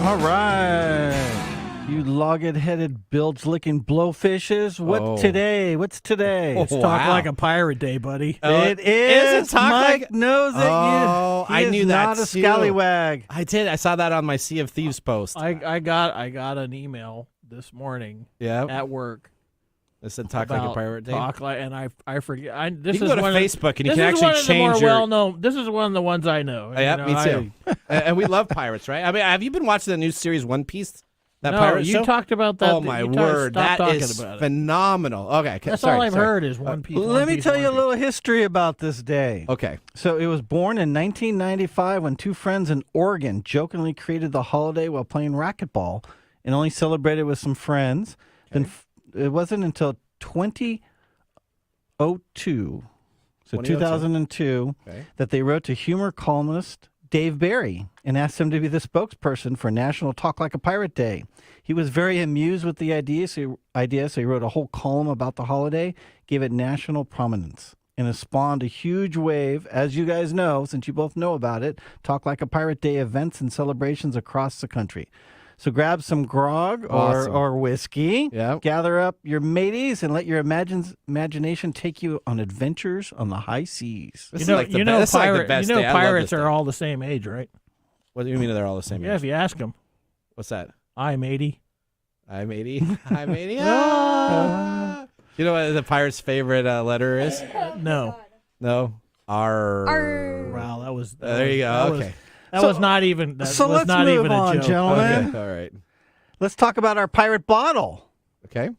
All right. You loghead-headed, bilge-licking blowfishes. What's today? What's today? It's Talk Like a Pirate Day, buddy. It is. Mike knows it. I knew that not a too. scallywag. I did. I saw that on my Sea of Thieves post. I got an email this morning at work. It said Talk Like a Pirate Day. I forget. You can go to Facebook and you can actually change your... well-known. This is one of the ones I know. Yeah, me too. And we love pirates, right? I mean, have you been watching the new series One Piece? That no, pirate you show? Talked about that. Oh, my word. That is phenomenal. Okay. That's all I've heard is One Piece. Let me tell you a little history about this day. Okay. So it was born in 1995 when two friends in Oregon jokingly created the holiday while playing racquetball and only celebrated with some friends. Okay. Then it wasn't until 2002, so 2002, that they wrote to humor columnist Dave Barry and asked him to be the spokesperson for National Talk Like a Pirate Day. He was very amused with the idea, so he wrote a whole column about the holiday, gave it national prominence, and it spawned a huge wave, as you guys know, since you both know about it, Talk Like a Pirate Day events and celebrations across the country. So grab some grog or whiskey, gather up your mateys, and let your imagination take you on adventures on the high seas. Pirates are all the same age, right? What do you mean they're all the same age? Yeah, if you ask them. What's that? I'm 80. I'm 80. I'm 80. You know what the pirate's favorite letter is? No. No? R. Wow, that was... there you go. Okay. That was not even. So let's move on, gentlemen. Okay, all right. Let's talk about our pirate bottle. Okay.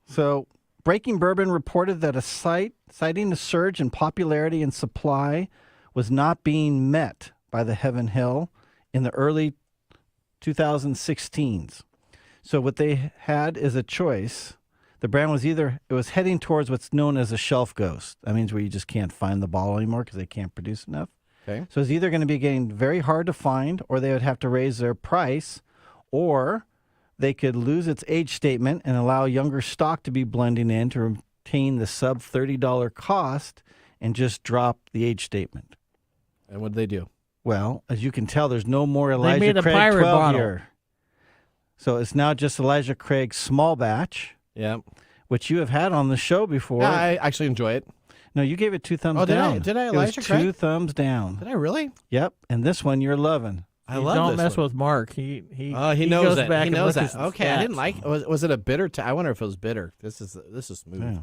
So, Breaking Bourbon reported that citing a surge in popularity and supply was not being met by the Heaven Hill in the early 2016s. So what they had is a choice. The brand was it was heading towards what's known as a shelf ghost. That means where you just can't find the bottle anymore because they can't produce enough. Okay. So it's either going to be getting very hard to find, or they would have to raise their price, or they could lose its age statement and allow younger stock to be blending in to retain the sub $30 cost and just drop the age statement. And what did they do? Well, as you can tell, there's no more Elijah made a Craig pirate 12 bottle. year. So it's now just Elijah Craig small batch. Yeah. Which you have had on the show before. Yeah, I actually enjoy it. No, you gave it 2 thumbs down. Did I? It Elijah was Craig? 2 thumbs down. Did I really? Yep. And this one you're loving. I love Don't this mess one. with Mark. He knows goes it. back He and knows looks that. at Okay, stats. I didn't like. Was it a bitter? I wonder if it was bitter. This is smooth. Yeah.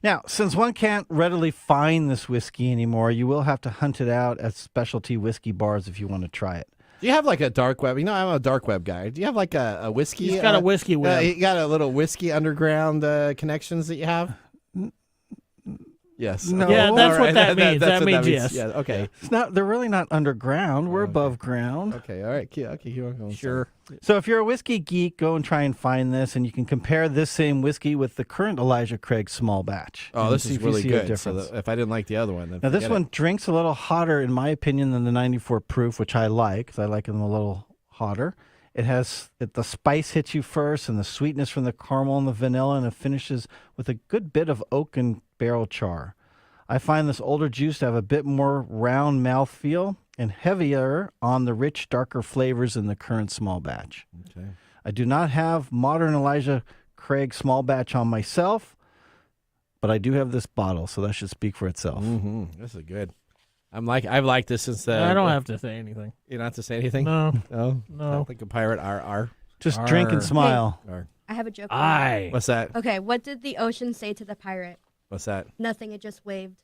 Now, since one can't readily find this whiskey anymore, you will have to hunt it out at specialty whiskey bars if you want to try it. Do you have like a dark web? You know, I'm a dark web guy. Do you have like a whiskey? He's got a whiskey web. You got a little whiskey underground connections that you have? Yes. No. Yeah, that's All what that means. That's That what means yes. Yeah. Okay. It's not. They're really not underground. We're above ground. Okay. All right. Okay. Keep on going. Sure. So if you're a whiskey geek, go and try and find this, and you can compare this same whiskey with the current Elijah Craig small batch. Oh, and this see is if you really see a good. So difference. if I didn't like the other one, then Now this forget one it. drinks a little hotter, in my opinion, than the 94 proof, which I like because I like them a little hotter. The spice hits you first, and the sweetness from the caramel and the vanilla, and it finishes with a good bit of oak and barrel char. I find this older juice to have a bit more round mouthfeel and heavier on the rich, darker flavors in the current small batch. Okay. I do not have modern Elijah Craig small batch on myself, but I do have this bottle, so that should speak for itself. Mm-hmm. This is good. I've liked this since the. I don't have to say anything. You don't have to say anything. No. No. No. Like a pirate. R. Just drink and smile. R. I have a joke. What's that? Okay, what did the ocean say to the pirate? What's that? Nothing, it just waved.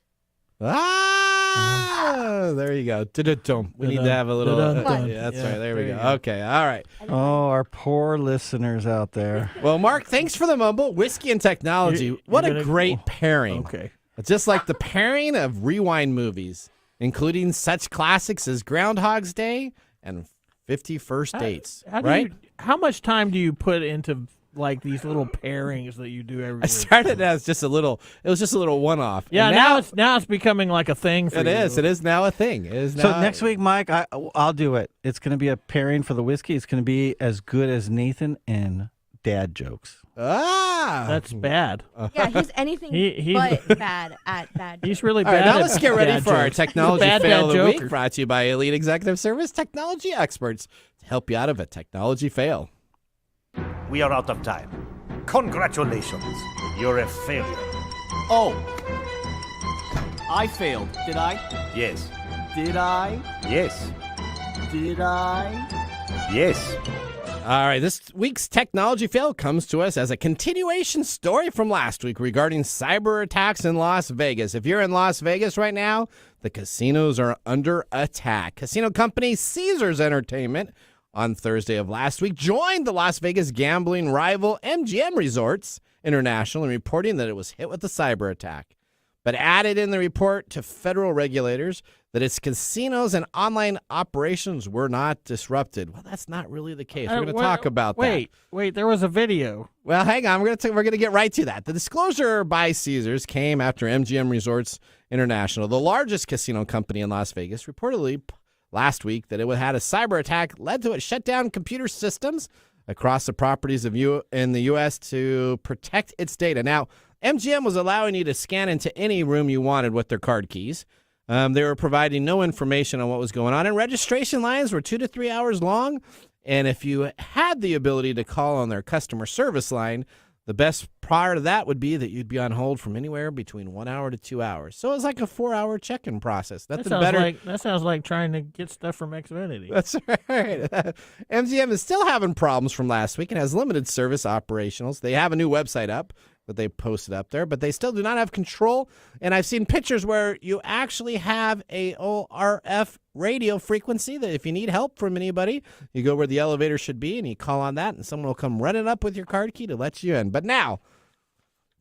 Ah, there you go. Dun-dun-dun. We need to have a little. Yeah, that's right. There we go. Okay. All right. Oh, our poor listeners out there. Well, Mark, thanks for the mumble. Whiskey and technology. What a great pairing. Okay. It's just like the pairing of rewind movies, including such classics as Groundhog's Day and 50 First Dates. Right? How much time do you put into like these little pairings that you do every week? I started as just a little. It was just a little one-off. Yeah, And now it's becoming like a thing for It you. is. It is now a thing. It is So now, next week, Mike, I'll do it. It's going to be a pairing for the whiskey. It's going to be as good as Nathan and dad jokes. That's bad. Yeah, he's anything but bad at bad. He's really All bad. right, now at let's get ready dad for our jokes. technology He's a bad fail of dad the week, joker. brought to you by Elite Executive Service technology experts to help you out of a technology fail. We are out of time. Congratulations. You're a failure. Oh. I failed, did I? Yes. Did I? Yes. Did I? Yes. All right, this week's technology fail comes to us as a continuation story from last week regarding cyber attacks in Las Vegas. If you're in Las Vegas right now, the casinos are under attack. Casino company Caesars Entertainment on Thursday of last week joined the Las Vegas gambling rival MGM Resorts International in reporting that it was hit with a cyber attack, but added in the report to federal regulators that its casinos and online operations were not disrupted. Well, that's not really the case. We're going to talk about that. Wait, there was a video. Well, hang on. We're going to get right to that. The disclosure by Caesars came after MGM Resorts International, the largest casino company in Las Vegas, reportedly last week that it had a cyber attack led to it shut down computer systems across the properties in the U.S. to protect its data. Now, MGM was allowing you to scan into any room you wanted with their card keys. They were providing no information on what was going on, and registration lines were 2 to 3 hours long. And if you had the ability to call on their customer service line, the best part of that would be that you'd be on hold from anywhere between 1 hour to 2 hours. So it was like a 4-hour check-in process. That sounds like trying to get stuff from Xfinity. That's right. MGM is still having problems from last week and has limited service operationals. They have a new website up that they posted up there, but they still do not have control. And I've seen pictures where you actually have a ORF radio frequency that if you need help from anybody, you go where the elevator should be and you call on that and someone will come running up with your card key to let you in. But now,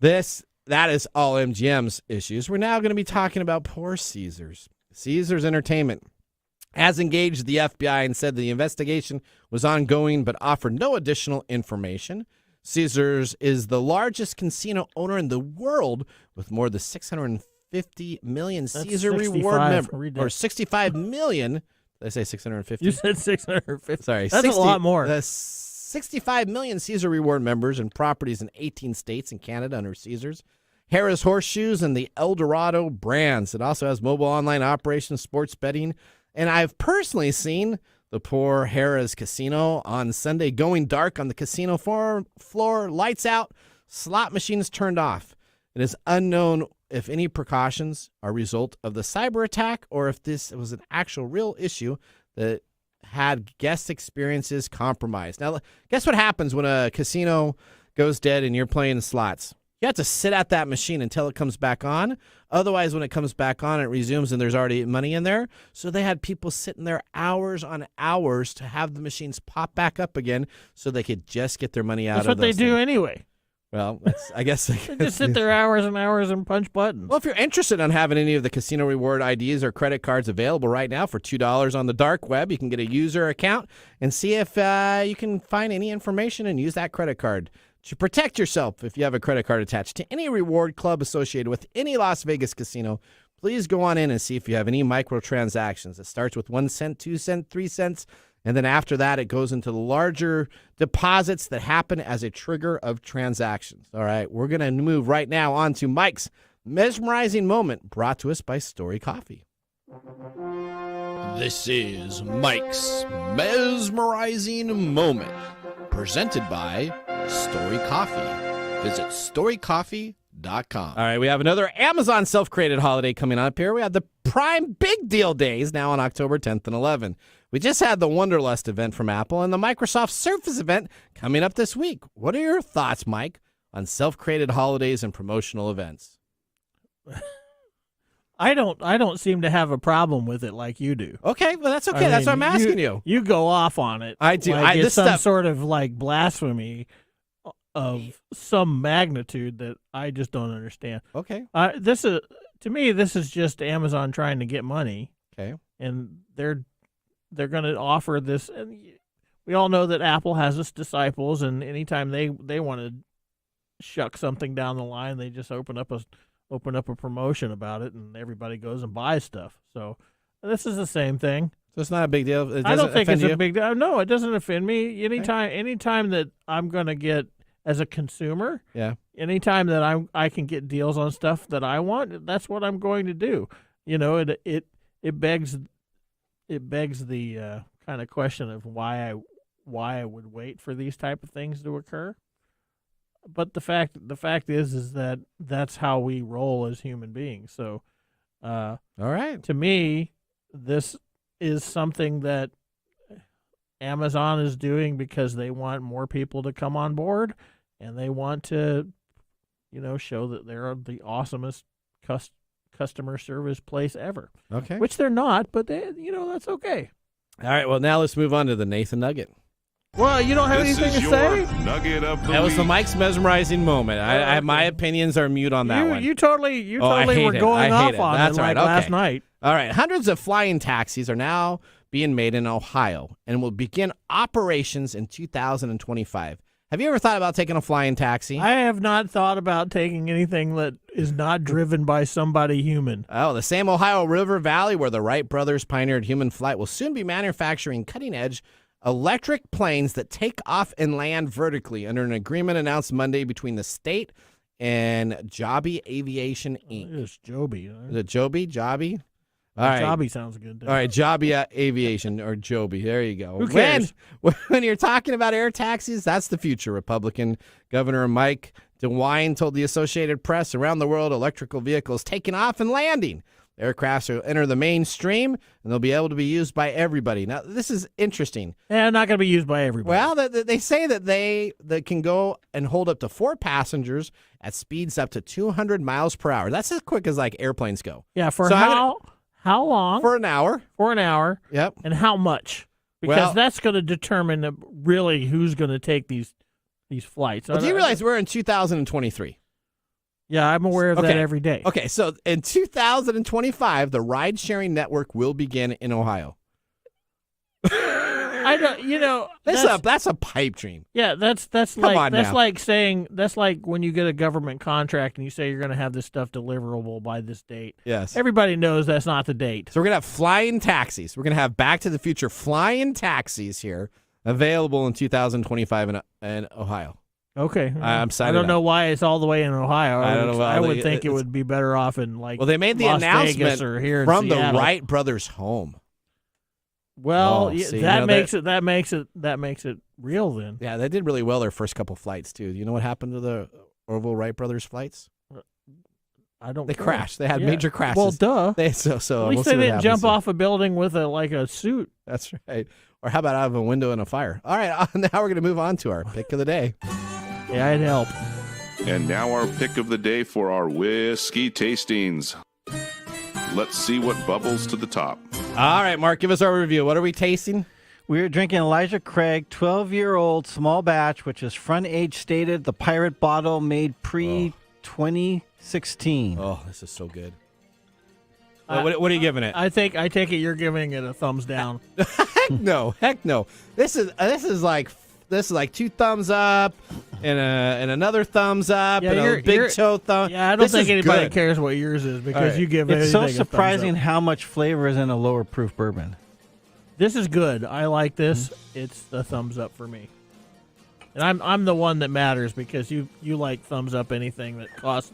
that is all MGM's issues. We're now going to be talking about poor Caesars. Caesars Entertainment has engaged the FBI and said the investigation was ongoing but offered no additional information. Caesars is the largest casino owner in the world with more than 650 million Caesar Reward members. Or 65 million. Did I say 650? You said 650. Sorry. That's 60, a lot more. 65 million Caesar Reward members and properties in 18 states in Canada under Caesars. Harrah's Horseshoes and the El Dorado brands. It also has mobile online operations, sports betting. And I've personally seen the poor Harrah's Casino on Sunday going dark on the casino floor, lights out, slot machines turned off. It is unknown if any precautions are a result of the cyber attack or if this was an actual real issue that had guest experiences compromised. Now, guess what happens when a casino goes dead and you're playing slots? You have to sit at that machine until it comes back on. Otherwise, when it comes back on, it resumes and there's already money in there. So they had people sitting there hours on hours to have the machines pop back up again so they could just get their money out of That's what they do anyway. Well, I guess They just sit there hours and hours and punch buttons. Well, if you're interested in having any of the casino reward IDs or credit cards available right now for $2 on the dark web, you can get a user account and see if you can find any information and use that credit card to protect yourself. If you have a credit card attached to any reward club associated with any Las Vegas casino, please go on in and see if you have any microtransactions. It starts with 1 cent, 2 cents, 3 cents. And then after that, it goes into the larger deposits that happen as a trigger of transactions. All right, we're going to move right now on to Mike's mesmerizing moment, brought to us by Story Coffee. This is Mike's mesmerizing moment, presented by Story Coffee. Visit storycoffee.com. All right, we have another Amazon self-created holiday coming up here. We have the Prime Big Deal Days now on October 10th and 11th. We just had the Wonderlust event from Apple and the Microsoft Surface event coming up this week. What are your thoughts, Mike, on self-created holidays and promotional events? I don't seem to have a problem with it like you do. Okay, well, that's okay. That's what I'm asking you. You go off on it. I do. Like it's some sort of like blasphemy of some magnitude that I just don't understand. Okay. To me, this is just Amazon trying to get money. Okay. And they're going to offer this, and we all know that Apple has its disciples, and anytime they want to shuck something down the line, they just open up a promotion about it, and everybody goes and buys stuff. So this is the same thing. So it's not a big deal. I don't think it's a big deal. No, it doesn't offend me. Anytime that I'm going to get as a consumer, anytime that I can get deals on stuff that I want, that's what I'm going to do. You know, it begs the kind of question of why I would wait for these type of things to occur. But the fact is that that's how we roll as human beings. So, all right. To me, this is something that Amazon is doing because they want more people to come on board, and they want to, show that they're the awesomest customer service place ever. Okay. Which they're not, but that's okay. All right. Well, now let's move on to the Nathan Nugget. Well, you don't have anything to say? Nugget of the That was the week. Mike's mesmerizing moment. My opinions are mute on that one. You totally were going off on it last night. All right. Hundreds of flying taxis are now being made in Ohio and will begin operations in 2025. Have you ever thought about taking a flying taxi? I have not thought about taking anything that is not driven by somebody human. Oh, the same Ohio River Valley where the Wright brothers pioneered human flight will soon be manufacturing cutting-edge electric planes that take off and land vertically under an agreement announced Monday between the state and Joby Aviation, Inc. It's Joby. Is it Joby? Joby? All right. Joby sounds good. All right, Joby Aviation or Joby. There you go. Who cares? When you're talking about air taxis, that's the future. Republican Governor Mike DeWine told the Associated Press around the world electrical vehicles taking off and landing. Aircrafts will enter the mainstream, and they'll be able to be used by everybody. Now, this is interesting. They're not going to be used by everybody. Well, they say that they can go and hold up to 4 passengers at speeds up to 200 miles per hour. That's as quick as, like, airplanes go. Yeah, how long? For an hour. For an hour. Yep. And how much? Because that's going to determine really who's going to take these flights. Well, do you realize we're in 2023? Yeah, I'm aware of that every day. Okay, so in 2025, the ride-sharing network will begin in Ohio. I don't. That's a pipe dream. Yeah, that's like saying that's like when you get a government contract and you say you're going to have this stuff deliverable by this date. Yes. Everybody knows that's not the date. So we're going to have flying taxis. We're going to have Back to the Future flying taxis here available in 2025 in Ohio. Okay. I'm excited. I don't know why it's all the way in Ohio. I don't know. I would think it would be better off in they made the Las announcement Vegas or here in from Seattle. the Wright brothers' home. Well, that makes it real then. Yeah, they did really well their first couple flights too. You know what happened to the Orville Wright brothers flights? They crashed. They had major crashes. Well, duh. At least they didn't jump off a building with a suit. That's right. Or how about out of a window in a fire? All right, now we're going to move on to our pick of the day. Yeah, it'd help. And now our pick of the day for our whiskey tastings. Let's see what bubbles to the top. All right, Mark, give us our review. What are we tasting? We're drinking Elijah Craig 12-year-old small batch, which is front age stated. The pirate bottle made pre-2016. Oh, this is so good. What are you giving it? I take it you're giving it a thumbs down. Heck no. This is like 2 thumbs up and another thumbs up and a big toe thumb. Yeah, I don't think anybody cares what yours is because you give It's anything so a surprising thumbs up. how much flavor is in a lower proof bourbon. This is good. I like this. It's a thumbs up for me. And I'm the one that matters because you like thumbs up anything that costs.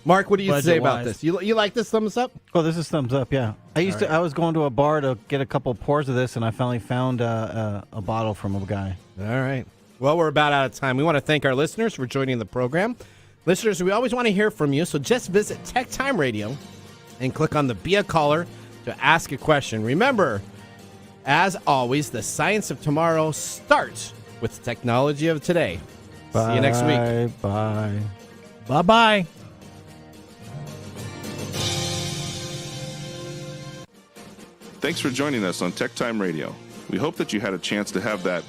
Mark, what do you say about budget-wise. this? You like this thumbs up? Oh, this is thumbs up, yeah. I was going to a bar to get a couple pours of this, and I finally found a bottle from a guy. All right. Well, we're about out of time. We want to thank our listeners for joining the program. Listeners, we always want to hear from you, so just visit TechTime Radio and click on the Be a Caller to ask a question. Remember, as always, the science of tomorrow starts with the technology of today. See you next week. Bye. Bye-bye. Thanks for joining us on Tech Time Radio. We hope that you had a chance to have that